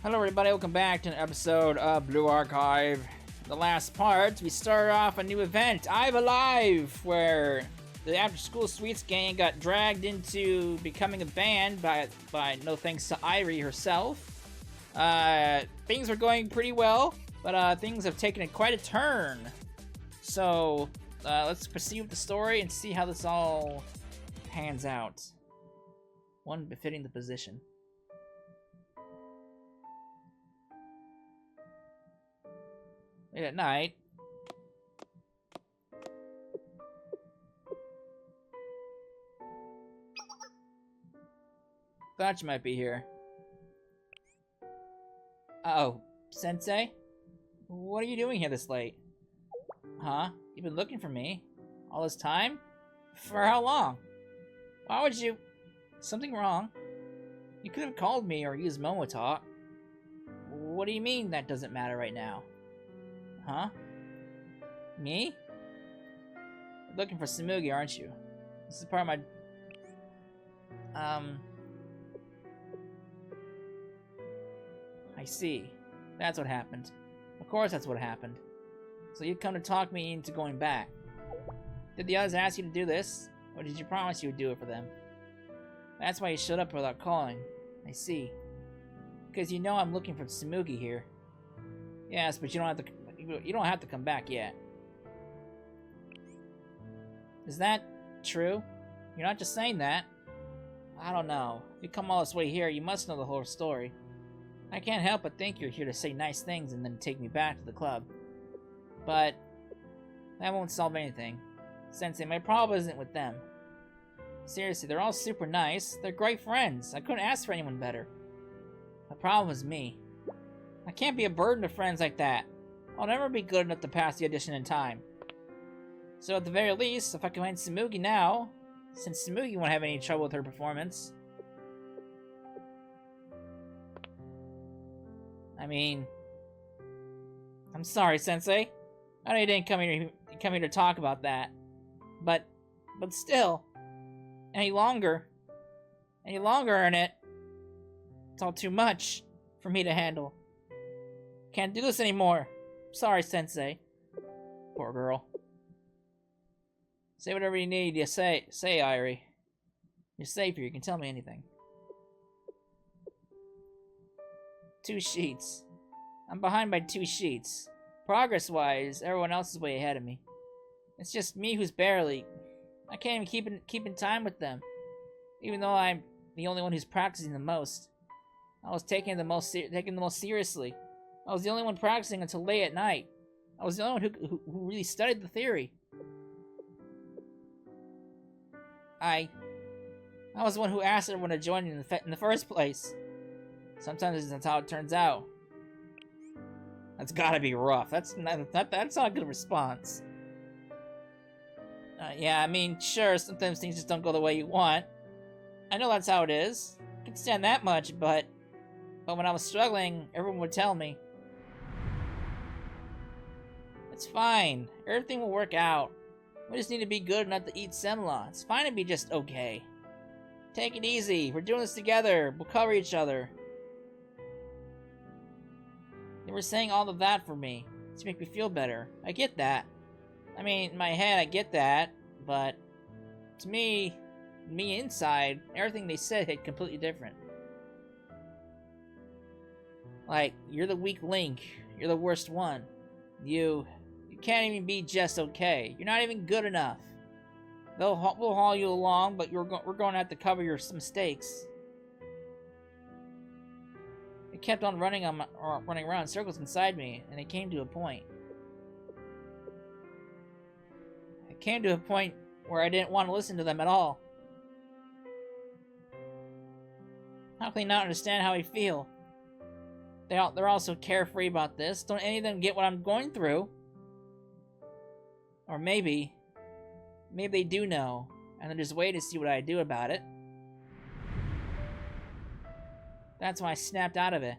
Hello everybody, welcome back to an episode of Blue Archive. The last part, we started off a new event, aLIVE, where the After School Sweets gang got dragged into becoming a band by no thanks to Airi herself. Things were going pretty well, but things have taken quite a turn. So, let's proceed with the story and see how this all pans out. One befitting the position. Late at night. Thought you might be here. Uh-oh, Sensei? What are you doing here this late? Huh? You've been looking for me? All this time? For how long? Why would you... Something wrong? You could have called me or used Momo Talk. What do you mean that doesn't matter right now? Huh? Me? You're looking for Tsumugi, aren't you? This is part of my... I see. That's what happened. Of course that's what happened. So you'd come to talk me into going back. Did the others ask you to do this? Or did you promise you would do it for them? That's why you showed up without calling. I see. Because you know I'm looking for Tsumugi here. Yes, but you don't have to come back yet. Is that true? You're not just saying that. I don't know. If you come all this way here, you must know the whole story. I can't help but think you're here to say nice things and then take me back to the club. But that won't solve anything. Sensei, my problem isn't with them. Seriously, they're all super nice. They're great friends. I couldn't ask for anyone better. The problem is me. I can't be a burden to friends like that. I'll never be good enough to pass the audition in time. So at the very least, if I can find Tsumugi now, since Tsumugi won't have any trouble with her performance. I mean, I'm sorry, Sensei. I know you didn't come here to talk about that, but still, any longer in it, it's all too much for me to handle. Can't do this anymore. Sorry, Sensei. Poor girl. Say whatever you need. You say, Airi. You're safe here. You can tell me anything. 2 sheets. I'm behind by 2 sheets. Progress-wise, everyone else is way ahead of me. It's just me who's barely... I can't even keep in time with them. Even though I'm the only one who's practicing the most. I was taking the most seriously. I was the only one practicing until late at night. I was the only one who really studied the theory. I was the one who asked everyone to join in the first place. Sometimes that's how it turns out. That's gotta be rough. That's not a good response. Yeah, I mean, sure, sometimes things just don't go the way you want. I know that's how it is. I can stand that much, but when I was struggling, everyone would tell me. It's fine. Everything will work out. We just need to be good enough to eat semla. It's fine to be just okay. Take it easy. We're doing this together. We'll cover each other. They were saying all of that for me to make me feel better. I get that. I mean, in my head, I get that, but to me inside, everything they said hit completely different. Like, you're the weak link. You're the worst one. You can't even be just okay. You're not even good enough. We'll haul you along, but we're going to have to cover your mistakes. It kept on running around in circles inside me, and it came to a point. It came to a point where I didn't want to listen to them at all. How can they not understand how I feel? They're all so carefree about this. Don't any of them get what I'm going through? Or maybe they do know, and they're just waiting to see what I do about it. That's why I snapped out of it.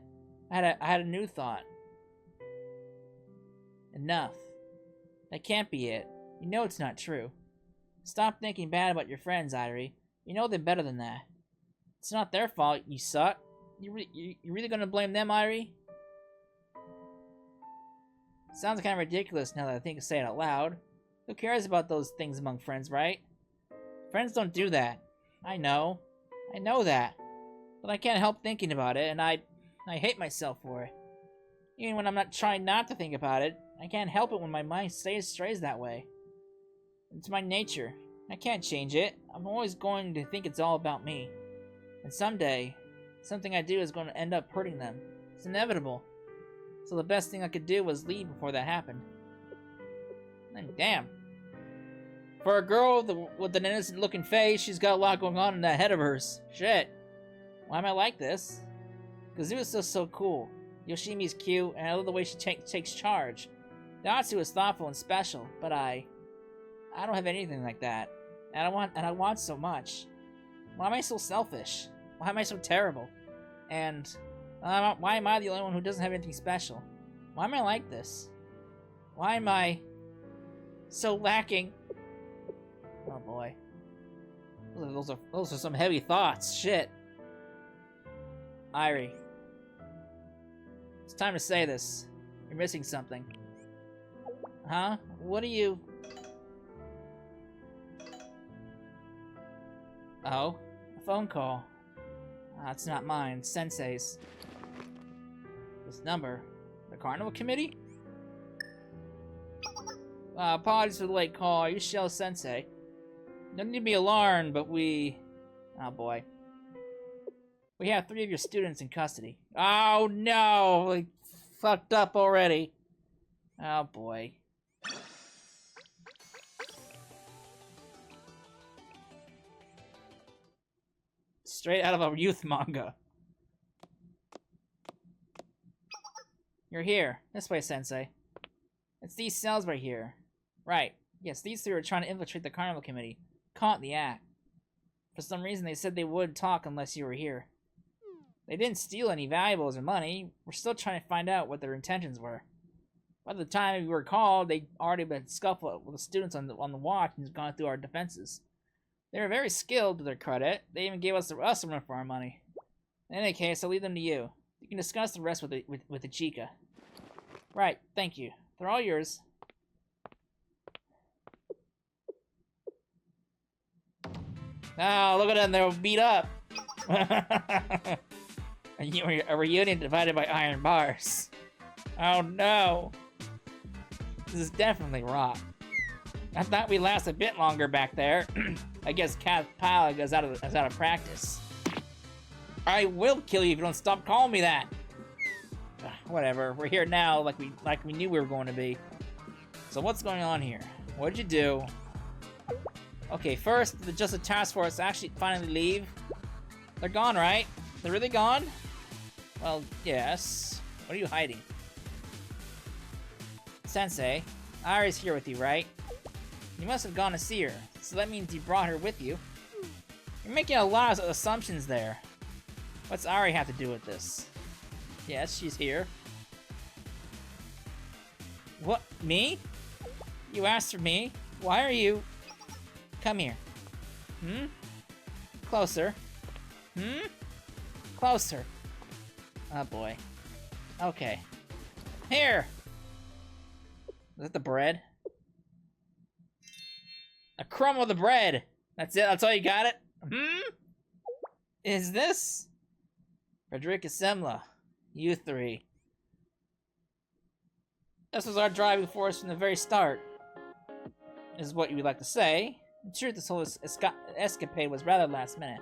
I had a new thought. Enough. That can't be it. You know it's not true. Stop thinking bad about your friends, Airi. You know they're better than that. It's not their fault you suck. You really gonna blame them, Airi? Sounds kind of ridiculous now that I think of say it out loud. Who cares about those things among friends, right? Friends don't do that. I know that. But I can't help thinking about it, and I hate myself for it. Even when I'm not trying not to think about it, I can't help it when my mind strays that way. It's my nature. I can't change it. I'm always going to think it's all about me. And someday, something I do is going to end up hurting them. It's inevitable. So the best thing I could do was leave before that happened. And damn. For a girl with an innocent-looking face, she's got a lot going on in that head of hers. Shit. Why am I like this? Kazuha's so cool. Yoshimi's cute, and I love the way she takes charge. Natsu is thoughtful and special, but I don't have anything like that. And I want so much. Why am I so selfish? Why am I so terrible? And why am I the only one who doesn't have anything special? Why am I like this? Why am I so lacking? Oh boy. Those are some heavy thoughts. Shit. Airi. It's time to say this. You're missing something. Huh? What are you... Oh? A phone call. It's not mine. Sensei's. This number. The Carnival Committee? Apologies for the late call. Are you Shell Sensei? No need to be alarmed, but we... Oh boy. We have 3 of your students in custody. Oh no! We fucked up already. Oh boy. Straight out of a youth manga. You're here. This way, Sensei. It's these cells right here. Right. Yes, these 3 are trying to infiltrate the Carnival Committee. Caught in the act. For some reason, they said they wouldn't talk unless you were here. They didn't steal any valuables or money. We're still trying to find out what their intentions were. By the time we were called, they'd already been scuffled with the students on the watch and gone through our defenses. They were very skilled to their credit. They even gave us a run for our money. In any case, I'll leave them to you. You can discuss the rest with the Chica. Right, thank you. They're all yours. Oh, look at them, they're beat up. A reunion divided by iron bars. Oh no. This is definitely wrong. I thought we'd last a bit longer back there. I guess Cat Pilot is out of practice. I will kill you if you don't stop calling me that. Whatever. We're here now, like we knew we were going to be. So what's going on here? What did you do? Okay, first, the Justice Task Force actually finally leave. They're gone, right? They're really gone? Well, yes. What are you hiding? Sensei, Airi's here with you, right? You must have gone to see her, so that means you brought her with you. You're making a lot of assumptions there. What's Airi have to do with this? Yes, she's here. What? Me? You asked for me? Why are you... Come here. Hmm? Closer. Hmm? Closer. Oh boy. Okay. Here! Is that the bread? A crumb of the bread! That's it? That's all you got it? Hmm? Is this? Frederica Semla. You 3. This was our driving force from the very start. Is what you would like to say. In truth, this whole escapade was rather last minute.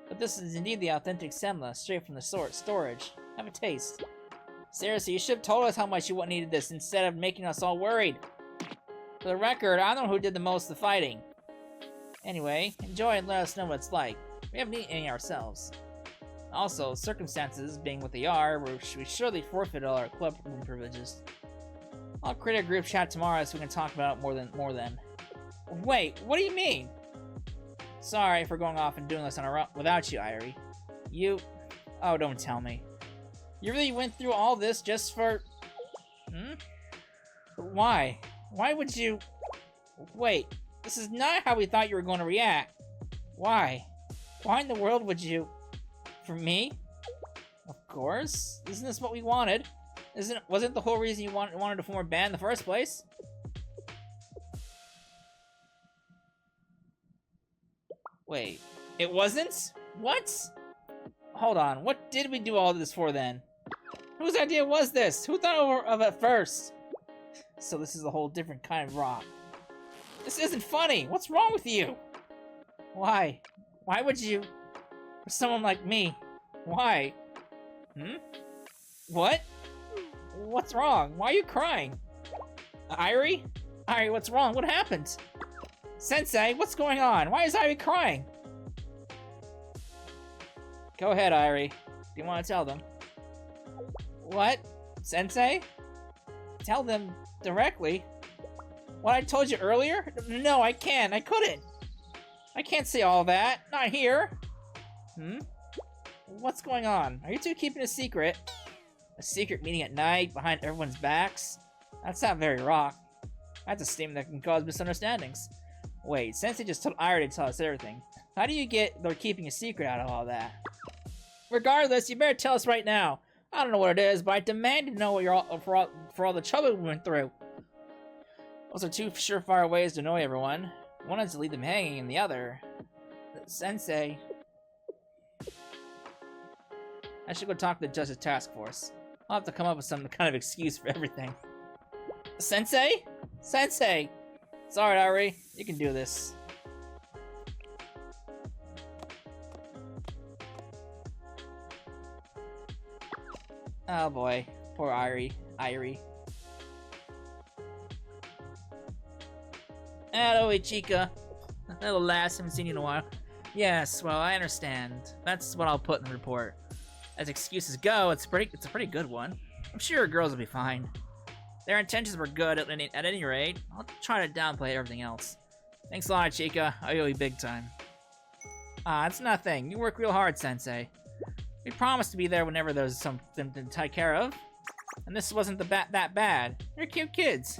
But this is indeed the authentic Semla, straight from the storage. Have a taste. Seriously, you should have told us how much you needed this instead of making us all worried. For the record, I don't know who did the most of the fighting. Anyway, enjoy and let us know what it's like. We haven't eaten any ourselves. Also, circumstances being what they are, we surely forfeit all our club room privileges. I'll create a group chat tomorrow so we can talk about it more then. Wait, what do you mean? Sorry for going off and doing this on our own without you, Airi. You... Oh, don't tell me. You really went through all this just for... Hmm? Why? Why would you... Wait, this is not how we thought you were going to react. Why? Why in the world would you... For me? course. Isn't this what we wanted? Wasn't the whole reason you wanted to form a band in the first place? Wait, it wasn't? What? Hold on, what did we do all this for then? Whose idea was this? Who thought of it first? So this is a whole different kind of rock. This isn't funny. What's wrong with you? Why? Why would you? For someone like me. Why? What? What's wrong? Why are you crying? Airi? Airi, what's wrong? What happened? Sensei, what's going on? Why is Airi crying? Go ahead, Airi. Do you want to tell them? What? Sensei? Tell them directly? What I told you earlier? No, I can't. I couldn't. I can't say all that. Not here. What's going on? Are you two keeping a secret? A secret meeting at night behind everyone's backs? That's not very rock. That's a statement that can cause misunderstandings. Wait, Sensei just told Airi to tell us everything. How do you get they're keeping a secret out of all that? Regardless, you better tell us right now. I don't know what it is, but I demand to know what for all the trouble we went through. Those are two surefire ways to annoy everyone. One is to leave them hanging, and the other... Sensei... I should go talk to the Justice Task Force. I'll have to come up with some kind of excuse for everything. Sensei? Sensei! It's alright, Airi. You can do this. Oh boy. Poor Airi. Hello, Chica. Little lass, haven't seen you in a while. Yes, well, I understand. That's what I'll put in the report. As excuses go, it's a pretty good one. I'm sure girls will be fine. Their intentions were good at any rate. I'll try to downplay everything else. Thanks a lot, Chica. I owe you big time. It's nothing. You work real hard, Sensei. We promised to be there whenever there's something to take care of. And this wasn't that bad. You're cute kids.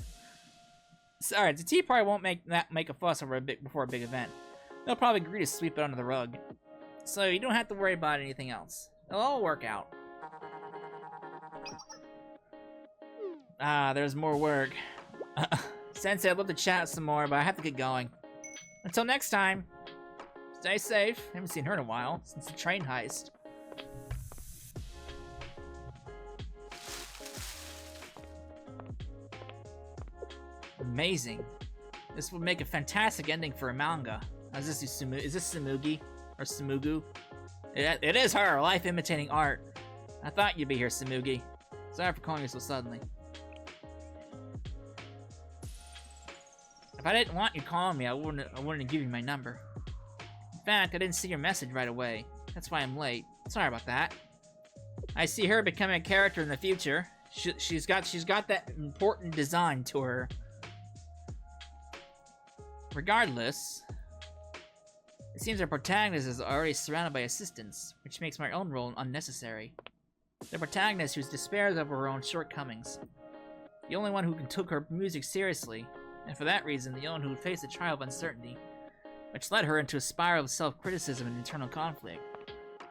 Sorry, the tea party won't make a fuss before a big event. They'll probably agree to sweep it under the rug. So you don't have to worry about anything else. It'll all work out. There's more work. Sensei, I'd love to chat some more, but I have to get going. Until next time, stay safe. Haven't seen her in a while, since the train heist. Amazing. This would make a fantastic ending for a manga. Is this Tsumugi? Or Tsumugu? It is her, life imitating art. I thought you'd be here, Tsumugi. Sorry for calling you so suddenly. If I didn't want you calling me, I wouldn't give you my number. In fact, I didn't see your message right away. That's why I'm late. Sorry about that. I see her becoming a character in the future. She's got that important design to her. Regardless, it seems our protagonist is already surrounded by assistants, which makes my own role unnecessary. The protagonist who despairs over her own shortcomings. The only one who took her music seriously, and for that reason, the only one who faced a trial of uncertainty, which led her into a spiral of self-criticism and internal conflict.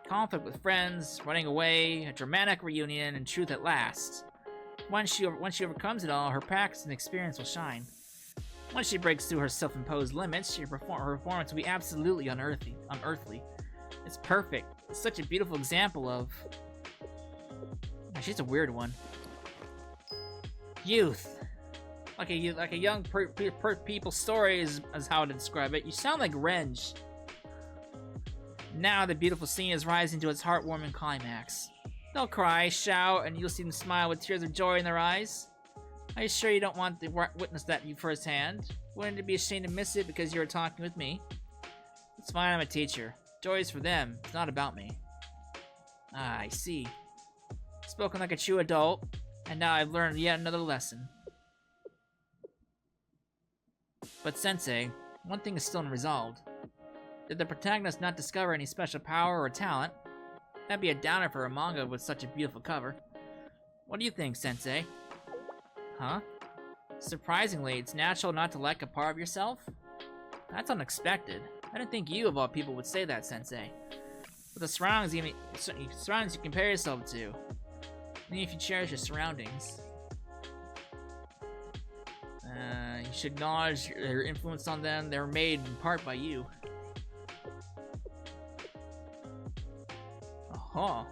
Conflict with friends, running away, a dramatic reunion, and truth at last. Once she overcomes it all, her practice and experience will shine. Once she breaks through her self-imposed limits, her performance will be absolutely unearthly. It's perfect. It's such a beautiful example of... She's a weird one. Youth. Like a young people's story is how to describe it. You sound like Renge. Now the beautiful scene is rising to its heartwarming climax. They'll cry, shout, and you'll see them smile with tears of joy in their eyes. Are you sure you don't want to witness that firsthand? Wouldn't it be a shame to miss it because you were talking with me? It's fine, I'm a teacher. Joy is for them, it's not about me. Ah, I see. Spoken like a true adult, and now I've learned yet another lesson. But Sensei, one thing is still unresolved. Did the protagonist not discover any special power or talent? That'd be a downer for a manga with such a beautiful cover. What do you think, Sensei? Huh? Surprisingly, it's natural not to like a part of yourself? That's unexpected. I didn't think you, of all people, would say that, Sensei. With the surroundings you compare yourself to. Only if you cherish your surroundings. You should acknowledge your influence on them. They were made in part by you. Oh,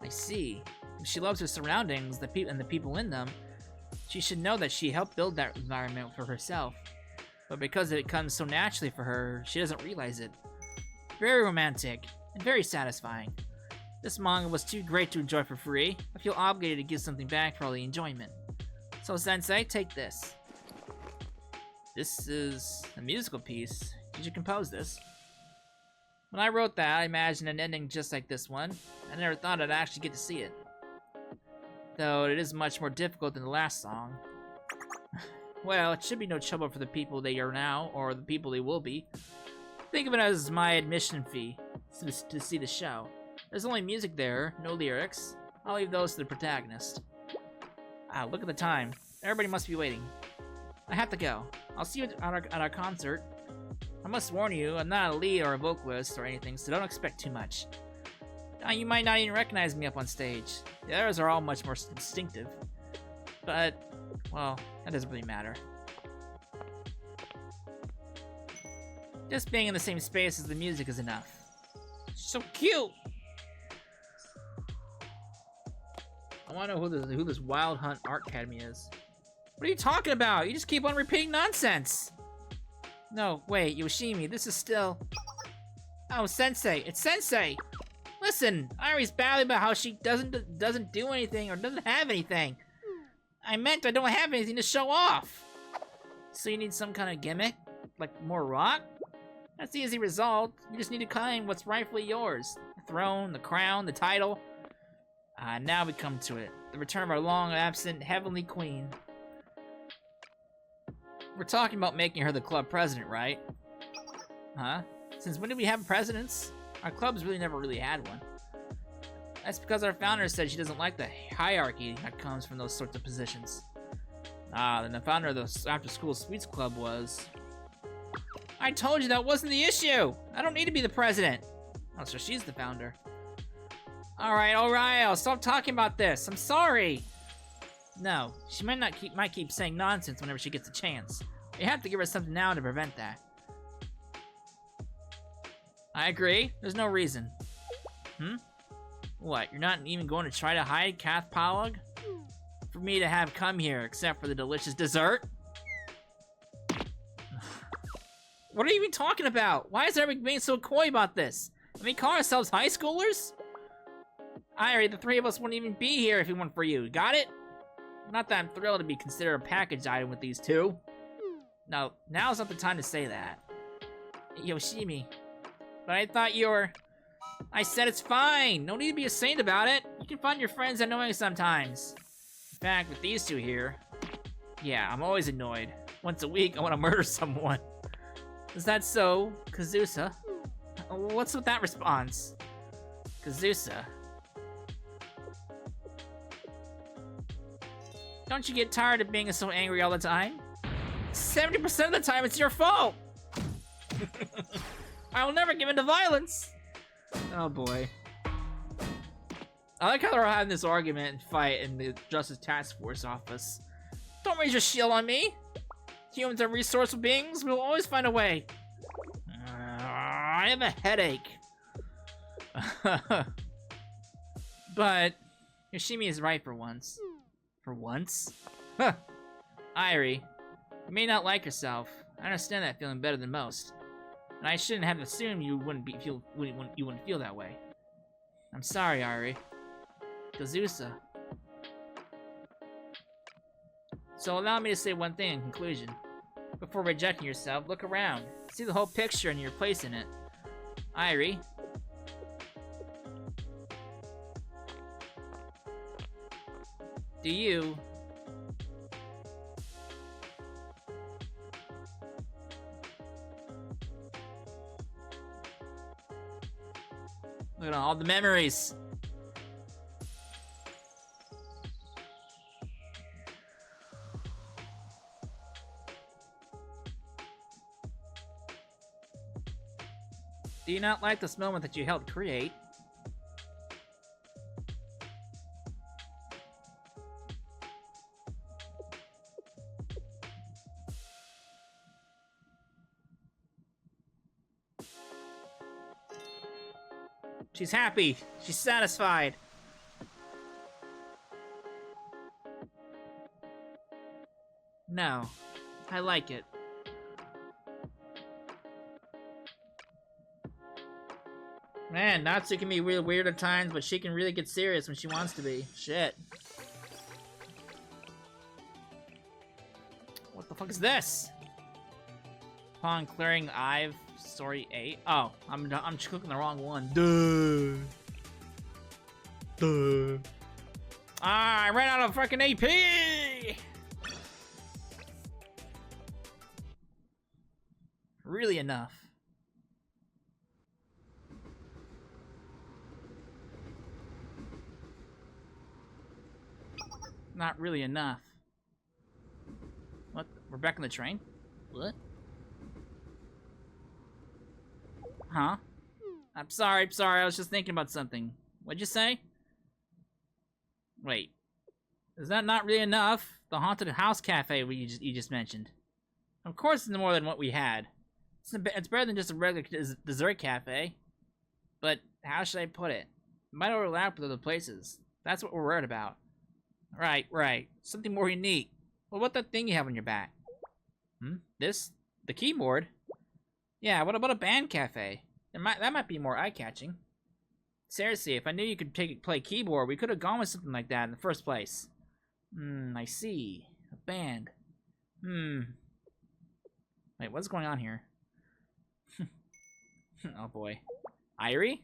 I see. If she loves her surroundings, and the people in them, she should know that she helped build that environment for herself. But because it comes so naturally for her, she doesn't realize it. Very romantic, and very satisfying. This manga was too great to enjoy for free. I feel obligated to give something back for all the enjoyment. So Sensei, take this. This is a musical piece. Did you compose this? When I wrote that, I imagined an ending just like this one. I never thought I'd actually get to see it. Though it is much more difficult than the last song. Well, it should be no trouble for the people they are now, or the people they will be. Think of it as my admission fee to see the show. There's only music there, no lyrics. I'll leave those to the protagonist. Ah, look at the time. Everybody must be waiting. I have to go. I'll see you at our concert. I must warn you, I'm not a lead or a vocalist or anything, so don't expect too much. Now, you might not even recognize me up on stage. The others are all much more distinctive. But, well, that doesn't really matter. Just being in the same space as the music is enough. So cute! I want to know who this Wild Hunt Art Academy is. What are you talking about? You just keep on repeating nonsense! No, wait, Yoshimi, this is still... Oh, Sensei, it's Sensei! Listen, Airi's babbling about how she doesn't do anything or doesn't have anything. I meant I don't have anything to show off. So you need some kind of gimmick? Like more rock? That's the easy result. You just need to claim what's rightfully yours. The throne, the crown, the title. Now we come to it. The return of our long-absent Heavenly Queen. We're talking about making her the club president, right? Huh? Since when did we have presidents? Our club's really never had one. That's because our founder said she doesn't like the hierarchy that comes from those sorts of positions. Then the founder of the after-school sweets club was... I told you that wasn't the issue! I don't need to be the president! Oh, so she's the founder. Alright, I'll stop talking about this. I'm sorry! No, she might keep saying nonsense whenever she gets a chance. You have to give her something now to prevent that. I agree. There's no reason. What, you're not even going to try to hide Kath Pollock? For me to have come here, except for the delicious dessert? What are you even talking about? Why is everybody being so coy about this? I mean, call ourselves high schoolers? Airi, the three of us wouldn't even be here if it weren't for you. Got it? Not that I'm thrilled to be considered a package item with these two. No, now's not the time to say that. Yoshimi. But I thought you were... I said it's fine. No need to be a saint about it. You can find your friends annoying sometimes. In fact, with these two here... Yeah, I'm always annoyed. Once a week, I want to murder someone. Is that so, Kazusa? What's with that response? Kazusa. Don't you get tired of being so angry all the time? 70% of the time, it's your fault! I will never give in to violence! Oh boy. I like how they're all having this argument and fight in the Justice Task Force office. Don't raise your shield on me! Humans are resourceful beings, we'll always find a way. I have a headache. But Yoshimi is right for once. For once? Huh. Airi, you may not like yourself. I understand that feeling better than most. And I shouldn't have assumed you wouldn't feel that way. I'm sorry, Airi. Kazusa. So allow me to say one thing in conclusion. Before rejecting yourself, look around. See the whole picture and your place in it. Airi. Do you... Look at all the memories. Do you not like this moment that you helped create? She's happy. She's satisfied. No, I like it. Man, Natsu can be real weird at times, but she can really get serious when she wants to be. Shit. What the fuck is this? Upon clearing aLIVE, story 8. Oh, I'm clicking the wrong one. Duh. Ah, I ran out of fucking AP! Really enough. Not really enough. What? We're back on the train? What? Huh? I'm sorry, I was just thinking about something. What'd you say? Wait. Is that not really enough? The haunted house cafe you just mentioned. Of course it's more than what we had. It's better than just a regular dessert cafe. But how should I put it? It might overlap with other places. That's what we're worried about. Right. Something more unique. What about that thing you have on your back? This? The keyboard? Yeah, what about a band cafe? That might be more eye-catching. Seriously, if I knew you could play keyboard, we could have gone with something like that in the first place. I see. A band. Wait, what's going on here? Oh boy. Airi?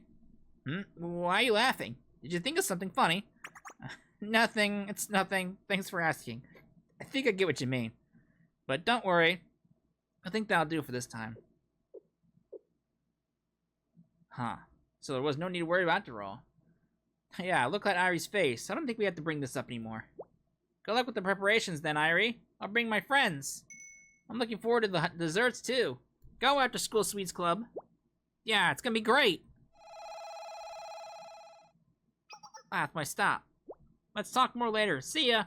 Why are you laughing? Did you think of something funny? Nothing. It's nothing. Thanks for asking. I think I get what you mean. But don't worry. I think that'll do for this time. Huh. So there was no need to worry about after all. Yeah, look at Airi's face. I don't think we have to bring this up anymore. Good luck with the preparations then, Airi. I'll bring my friends. I'm looking forward to the desserts too. Go after school sweets club. Yeah, it's gonna be great. Ah, that's my stop. Let's talk more later. See ya.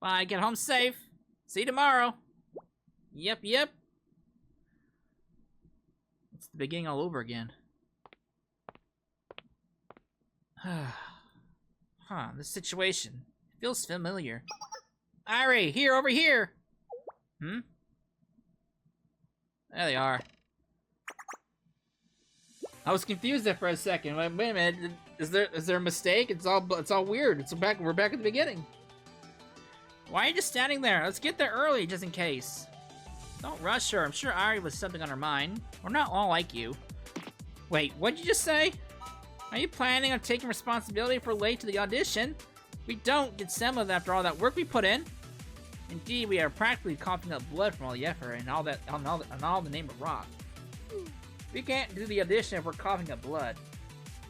Bye, get home safe. See you tomorrow. Yep. It's the beginning all over again. This situation feels familiar. Airi, over here. There they are. I was confused there for a second. Wait a minute. Is there a mistake? It's all weird. We're back at the beginning. Why are you just standing there? Let's get there early, just in case. Don't rush her. I'm sure Airi was something on her mind. We're not all like you. Wait, what'd you just say? Are you planning on taking responsibility for late to the audition? We don't get semblance after all that work we put in. Indeed, we are practically coughing up blood from all the effort and all the name of rock. We can't do the audition if we're coughing up blood.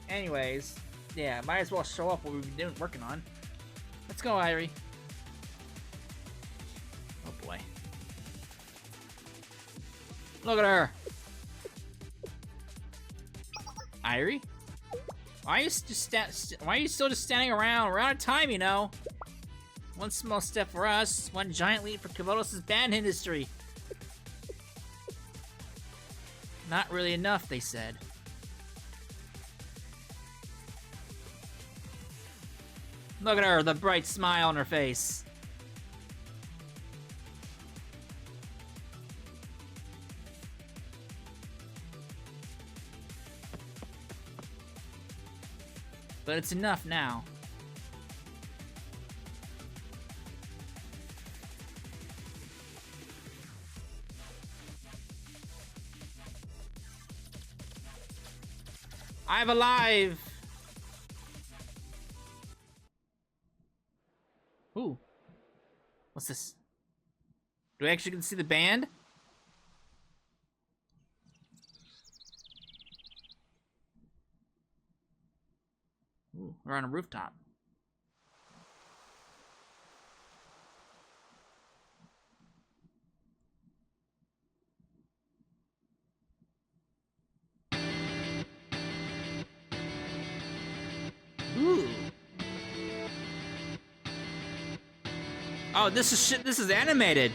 Anyways, yeah, might as well show up what we've been working on. Let's go, Airi. Oh boy. Look at her. Airi? Why are you still just standing around? We're out of time, you know. One small step for us, one giant leap for Coldest's band industry. Not really enough, they said. Look at her, the bright smile on her face. But it's enough now. I'm alive! Ooh. What's this? Do I actually get to see the band? Ooh, we're on a rooftop. Oh, this is shit. This is animated.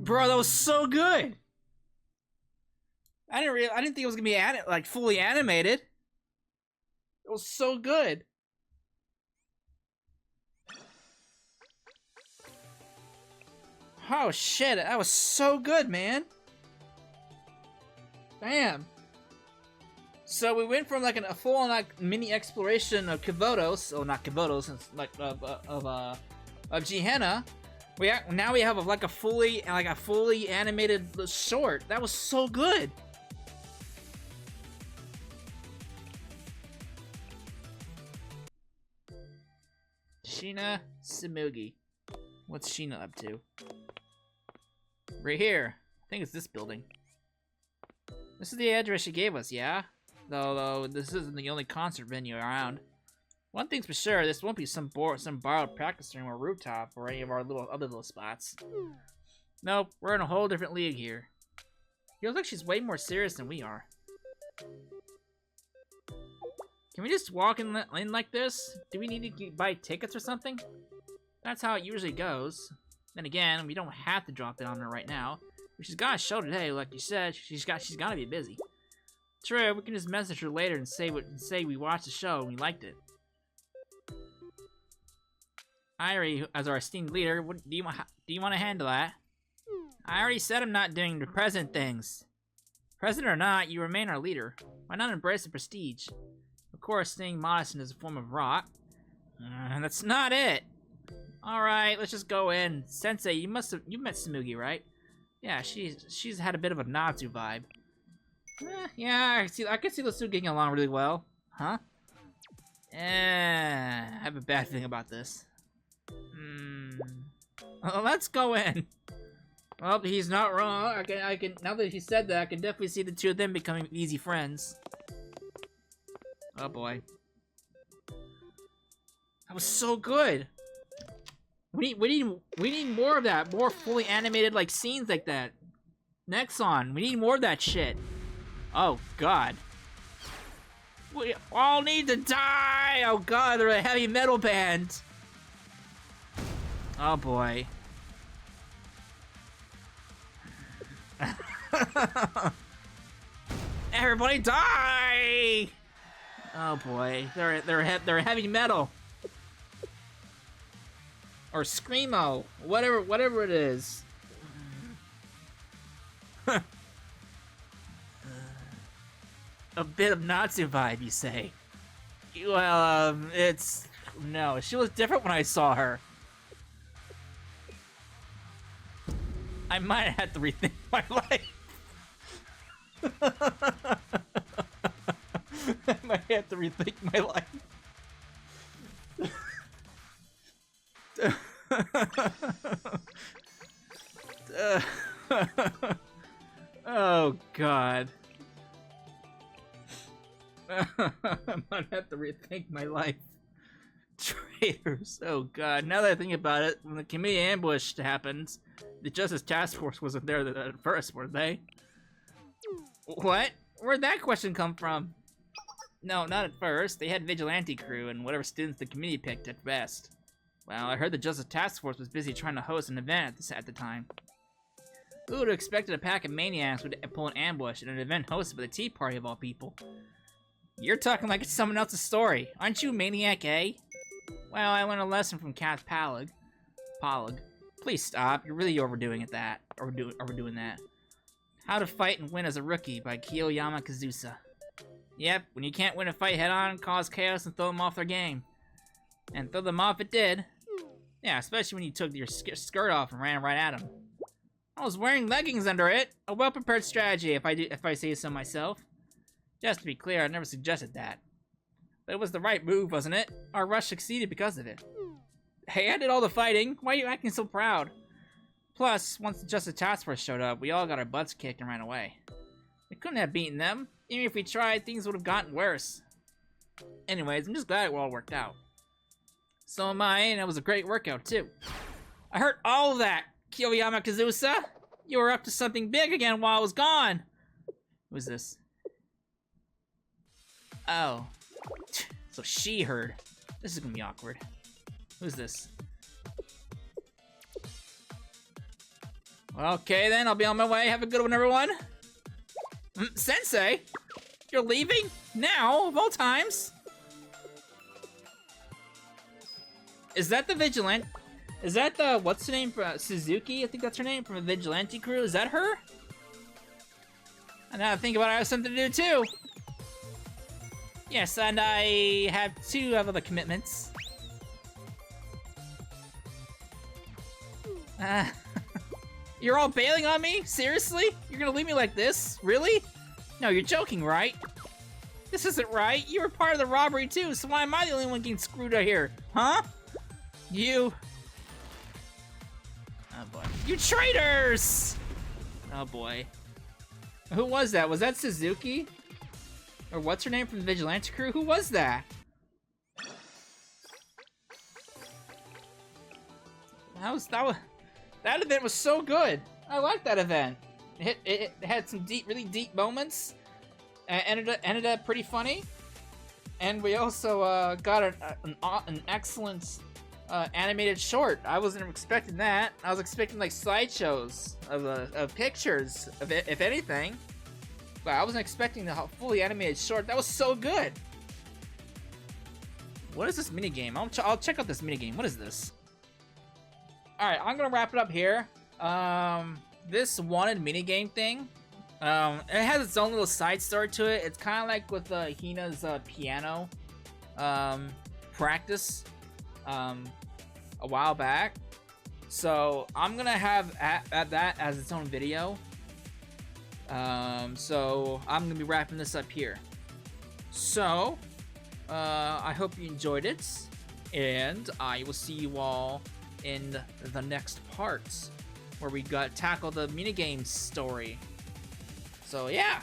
Bro, that was so good. I didn't think it was gonna be like fully animated. It was so good. Oh shit, that was so good, man. Damn. So we went from like a full like mini exploration of Kivotos, oh not Kivotos, like of Gehenna. Now we have like a fully animated short. That was so good. Sheena Simugi. What's Sheena up to? Right here. I think it's this building. This is the address she gave us, yeah? Though this isn't the only concert venue around. One thing's for sure, this won't be some borrowed practice room or rooftop or any of our other little spots. Nope, we're in a whole different league here. Feels like she's way more serious than we are. Can we just walk in like this? Do we need to buy tickets or something? That's how it usually goes. Then again, we don't have to drop it on her right now. If she's got a show today, like you said, she's gotta be busy. True, we can just message her later and say we watched the show and we liked it. Airi, as our esteemed leader, do you want to handle that? I already said I'm not doing the present things. Present or not, you remain our leader. Why not embrace the prestige? Of course, staying modest is a form of rot. That's not it. All right, let's just go in. Sensei, you met Samugi, right? Yeah, she's had a bit of a Natsu vibe. Yeah, I can see those two getting along really well. Huh? I have a bad thing about this. Well, let's go in. Well, he's not wrong. I can. Now that he said that, I can definitely see the two of them becoming easy friends. Oh boy, that was so good. We need more of that. More fully animated like scenes like that. Nexon, we need more of that shit. Oh god. We all need to die! Oh god, they're a heavy metal band! Oh boy. Everybody die! Oh boy, they're heavy metal. Or screamo, whatever it is. A bit of Natsu vibe, you say? Well, no, she was different when I saw her. I might have to rethink my life. I might have to rethink my life. Oh god. I might have to rethink my life. Traitors. Oh god. Now that I think about it, when the committee ambush happened, the Justice Task Force wasn't there at first, were they? What? Where'd that question come from? No, not at first. They had vigilante crew and whatever students the committee picked at best. Well, I heard the Justice Task Force was busy trying to host an event at the time. Who would have expected a pack of maniacs would pull an ambush at an event hosted by the Tea Party of all people? You're talking like it's someone else's story. Aren't you Maniac A? Well, I learned a lesson from Cat Pallig. Please stop. You're really overdoing that. Overdoing that. How to Fight and Win as a Rookie by Kiyoyama Kazusa. Yep, when you can't win a fight head-on, cause chaos and throw them off their game. And throw them off it did. Yeah, especially when you took your skirt off and ran right at them. I was wearing leggings under it. A well-prepared strategy, if I say so myself. Just to be clear, I never suggested that. But it was the right move, wasn't it? Our rush succeeded because of it. Hey, I did all the fighting. Why are you acting so proud? Plus, once the Justice Task Force showed up, we all got our butts kicked and ran away. We couldn't have beaten them. Even if we tried, things would have gotten worse. Anyways, I'm just glad it all worked out. So am I, and it was a great workout, too. I heard all of that, Kiyoyama Kazusa. You were up to something big again while I was gone. Who's this? Oh. So she heard. This is gonna be awkward. Who's this? Okay then, I'll be on my way. Have a good one, everyone. Sensei? You're leaving? Now, of all times? Is that the Vigilante? Is that the, what's her name? Suzuki? I think that's her name, from the Vigilante crew. Is that her? And now I think about it, I have something to do too. Yes, and I have 2 other commitments. You're all bailing on me? Seriously? You're gonna leave me like this? Really? No, you're joking, right? This isn't right. You were part of the robbery too, so why am I the only one getting screwed out here? Huh? You... Oh boy. You traitors! Oh boy. Who was that? Was that Suzuki? Or what's her name from the Vigilante crew? Who was that? That event was so good. I liked that event. It had some really deep moments. Ended up pretty funny. And we also got an excellent animated short. I wasn't expecting that. I was expecting like slideshows of pictures of it, if anything. But I wasn't expecting the fully animated short. That was so good. What is this minigame? I'll check out this minigame. What is this? Alright, I'm gonna wrap it up here. This wanted minigame thing, it has its own little side story to it. It's kind of like with Hina's piano practice a while back. So I'm gonna have that as its own video. So I'm gonna be wrapping this up here. So I hope you enjoyed it, and I will see you all in the next parts where we tackle the minigame story. So yeah,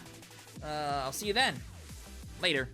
I'll see you then. Later.